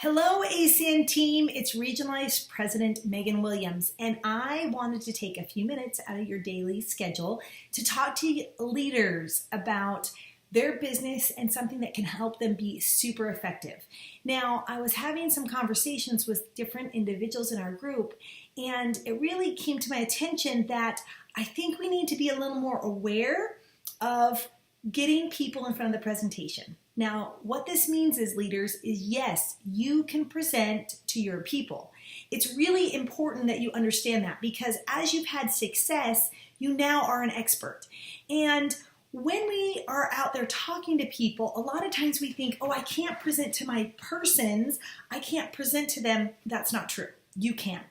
Hello ACN team, it's Regionalized President Megan Williams, and I wanted to take a few minutes out of your daily schedule to talk to leaders about their business and something that can help them be super effective. Now, I was having some conversations with different individuals in our group, and it really came to my attention that I think we need to be a little more aware of getting people in front of the presentation. Now, what this means is, leaders, is yes, you can present to your people. It's really important that you understand that, because as you've had success, you now are an expert. And when we are out there talking to people, a lot of times we think, oh, I can't present to my persons. I can't present to them. That's not true. You can.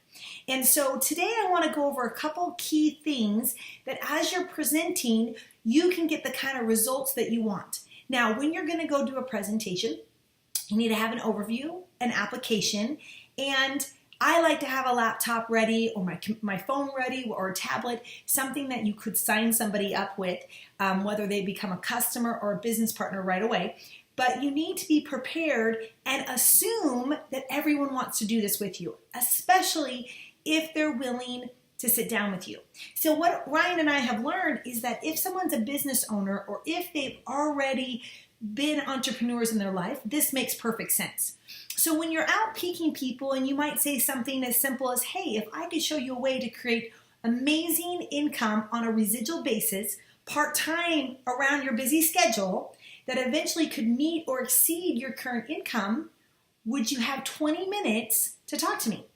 And so today I want to go over a couple key things that as you're presenting, you can get the kind of results that you want. Now, when you're going to go do a presentation, you need to have an overview, an application, and I like to have a laptop ready or my phone ready or a tablet, something that you could sign somebody up with, whether they become a customer or a business partner right away. But you need to be prepared and assume that everyone wants to do this with you, especially if they're willing to sit down with you. So what Ryan and I have learned is that if someone's a business owner or if they've already been entrepreneurs in their life, this makes perfect sense. So when you're out peaking people and you might say something as simple as, hey, if I could show you a way to create amazing income on a residual basis, part-time around your busy schedule, that eventually could meet or exceed your current income, would you have 20 minutes to talk to me?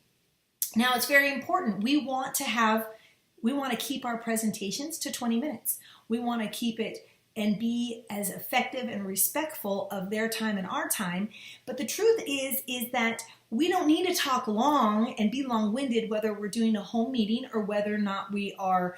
Now, it's very important. We want to keep our presentations to 20 minutes. We want to keep it and be as effective and respectful of their time and our time. But the truth is that we don't need to talk long and be long-winded, whether we're doing a home meeting or whether or not we are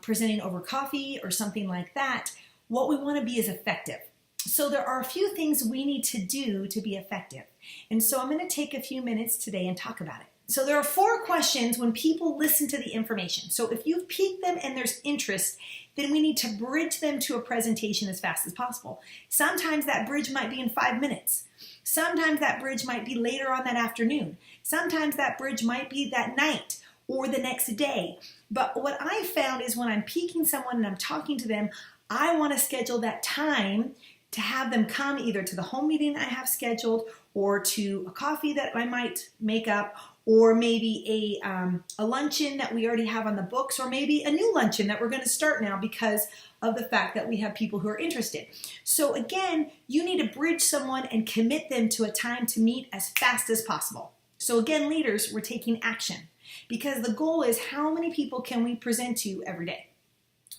presenting over coffee or something like that. What we want to be is effective. So there are a few things we need to do to be effective. And so I'm going to take a few minutes today and talk about it. So there are 4 questions when people listen to the information. So if you've piqued them and there's interest, then we need to bridge them to a presentation as fast as possible. Sometimes that bridge might be in 5 minutes. Sometimes that bridge might be later on that afternoon. Sometimes that bridge might be that night or the next day. But what I found is when I'm piquing someone and I'm talking to them, I want to schedule that time to have them come either to the home meeting I have scheduled or to a coffee that I might make up, or maybe a luncheon that we already have on the books, or maybe a new luncheon that we're going to start now because of the fact that we have people who are interested. So again, you need to bridge someone and commit them to a time to meet as fast as possible. So again, leaders, we're taking action because the goal is how many people can we present to every day.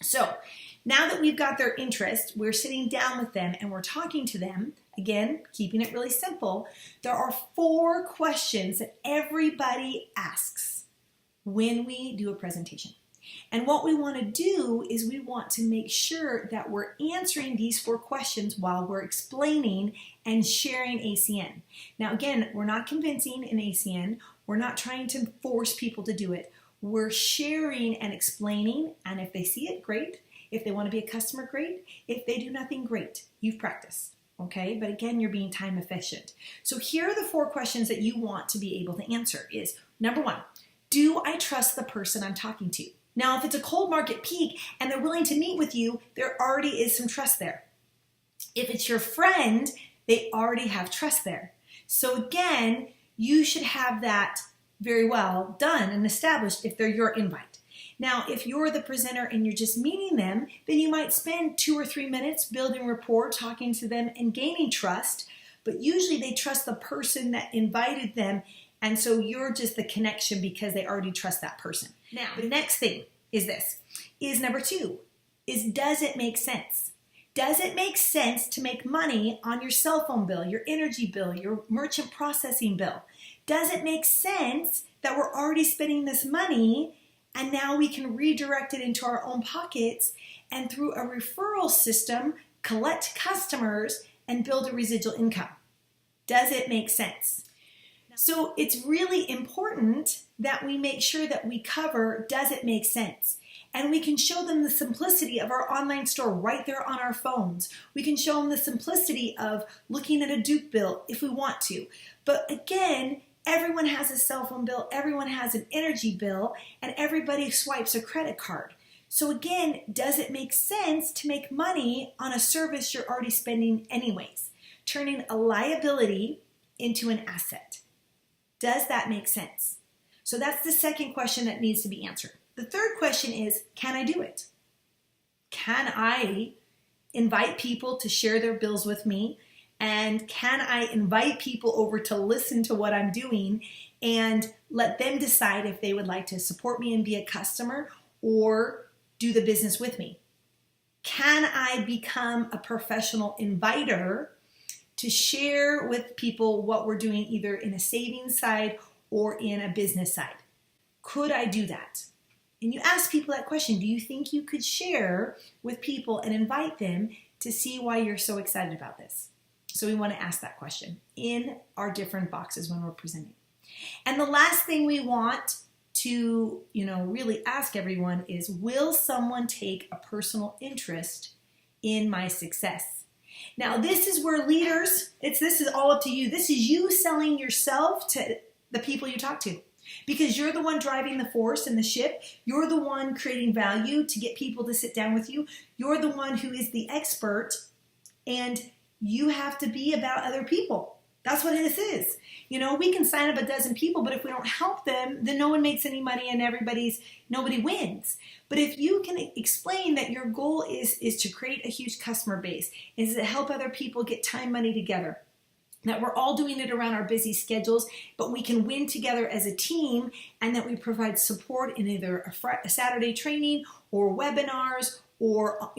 So now that we've got their interest, we're sitting down with them and we're talking to them. Again, keeping it really simple, there are 4 questions that everybody asks when we do a presentation. And what we want to do is we want to make sure that we're answering these 4 questions while we're explaining and sharing ACN. Now again, we're not convincing in ACN. We're not trying to force people to do it. We're sharing and explaining, and if they see it, great. If they want to be a customer, great. If they do nothing, great. You've practiced. Okay, but again, you're being time efficient. So here are the 4 questions that you want to be able to answer is, number 1, do I trust the person I'm talking to? Now, if it's a cold market peak and they're willing to meet with you, there already is some trust there. If it's your friend, they already have trust there. So again, you should have that very well done and established if they're your invite. Now, if you're the presenter and you're just meeting them, then you might spend 2 or 3 minutes building rapport, talking to them, and gaining trust. But usually they trust the person that invited them, and so you're just the connection because they already trust that person. Now, the next thing is this, is number 2, is does it make sense? Does it make sense to make money on your cell phone bill, your energy bill, your merchant processing bill? Does it make sense that we're already spending this money and now we can redirect it into our own pockets and through a referral system, collect customers and build a residual income? Does it make sense? So it's really important that we make sure that we cover, does it make sense? And we can show them the simplicity of our online store right there on our phones. We can show them the simplicity of looking at a Duke bill if we want to. But again, everyone has a cell phone bill, everyone has an energy bill, and everybody swipes a credit card. So again, does it make sense to make money on a service you're already spending anyways? Turning a liability into an asset. Does that make sense? So that's the second question that needs to be answered. The third question is, can I do it? Can I invite people to share their bills with me? And can I invite people over to listen to what I'm doing and let them decide if they would like to support me and be a customer or do the business with me? Can I become a professional inviter to share with people what we're doing either in a savings side or in a business side? Could I do that? And you ask people that question, do you think you could share with people and invite them to see why you're so excited about this? So we want to ask that question in our different boxes when we're presenting. And the last thing we want to, really ask everyone is, will someone take a personal interest in my success? Now, this is where leaders, this is all up to you. This is you selling yourself to the people you talk to. Because you're the one driving the force and the ship. You're the one creating value to get people to sit down with you. You're the one who is the expert, and you have to be about other people. That's what this is. We can sign up a dozen people, but if we don't help them, then no one makes any money and nobody wins. But if you can explain that your goal is to create a huge customer base, is to help other people get time, money together, that we're all doing it around our busy schedules, but we can win together as a team, and that we provide support in either a Saturday training or webinars or,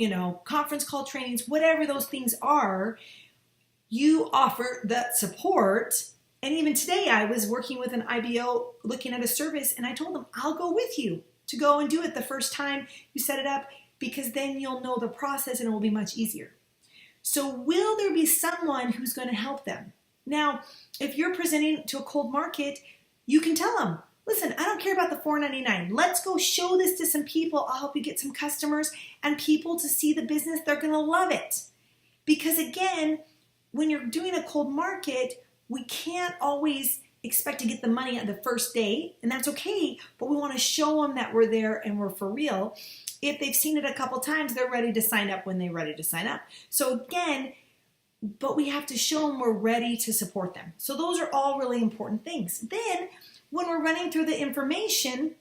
conference call trainings, whatever those things are, you offer that support. And even today I was working with an IBO looking at a service, and I told them, I'll go with you to go and do it the first time you set it up, because then you'll know the process and it will be much easier. So will there be someone who's going to help them? Now, if you're presenting to a cold market, you can tell them, listen, I don't care about the $4.99. Let's go show this to some people. I'll help you get some customers and people to see the business. They're going to love it. Because again, when you're doing a cold market, we can't always expect to get the money at the first day, and that's okay, but we want to show them that we're there and we're for real. If they've seen it a couple times, they're ready to sign up when they're ready to sign up. So again, but we have to show them we're ready to support them. So those are all really important things. Then, when we're running through the information,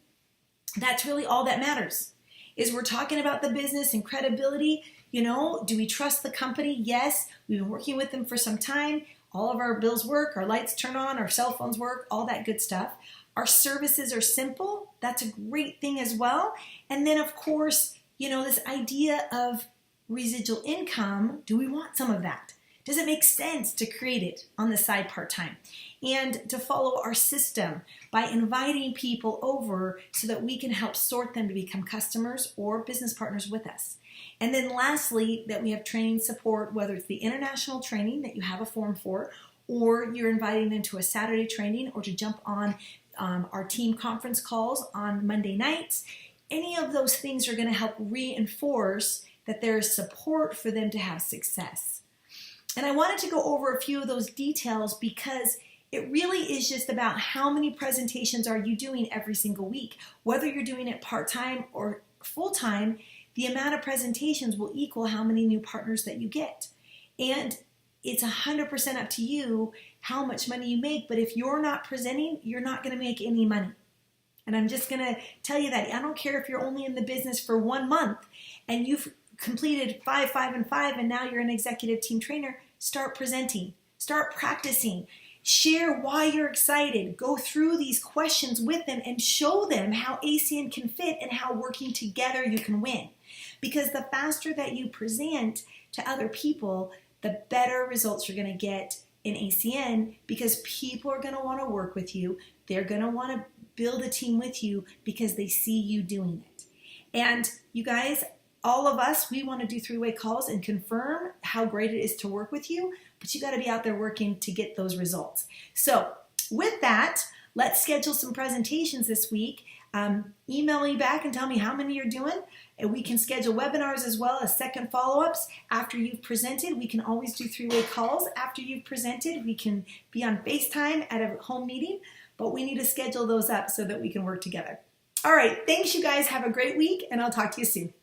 that's really all that matters. Is we're talking about the business and credibility. Do we trust the company? Yes. We've been working with them for some time. All of our bills work, our lights turn on, our cell phones work, all that good stuff. Our services are simple. That's a great thing as well. And then, of course, this idea of residual income, do we want some of that? Does it make sense to create it on the side part-time? And to follow our system by inviting people over so that we can help sort them to become customers or business partners with us. And then lastly, that we have training support, whether it's the international training that you have a form for, or you're inviting them to a Saturday training, or to jump on our team conference calls on Monday nights. Any of those things are going to help reinforce that there is support for them to have success. And I wanted to go over a few of those details because it really is just about how many presentations are you doing every single week. Whether you're doing it part-time or full-time, the amount of presentations will equal how many new partners that you get. And it's 100% up to you how much money you make, but if you're not presenting, you're not going to make any money. And I'm just going to tell you that. I don't care if you're only in the business for 1 month and you've completed 5, 5, and 5, and now you're an executive team trainer. Start presenting. Start practicing. Share why you're excited. Go through these questions with them and show them how ACN can fit and how working together you can win. Because the faster that you present to other people, the better results you're going to get in ACN, because people are going to want to work with you. They're going to want to build a team with you because they see you doing it. And you guys, all of us, we want to do three-way calls and confirm how great it is to work with you, but you got to be out there working to get those results. So with that, let's schedule some presentations this week. email me back and tell me how many you're doing. And we can schedule webinars as well as second follow-ups after you've presented. We can always do three-way calls after you've presented. We can be on FaceTime at a home meeting, but we need to schedule those up so that we can work together. All right, thanks you guys. Have a great week, and I'll talk to you soon.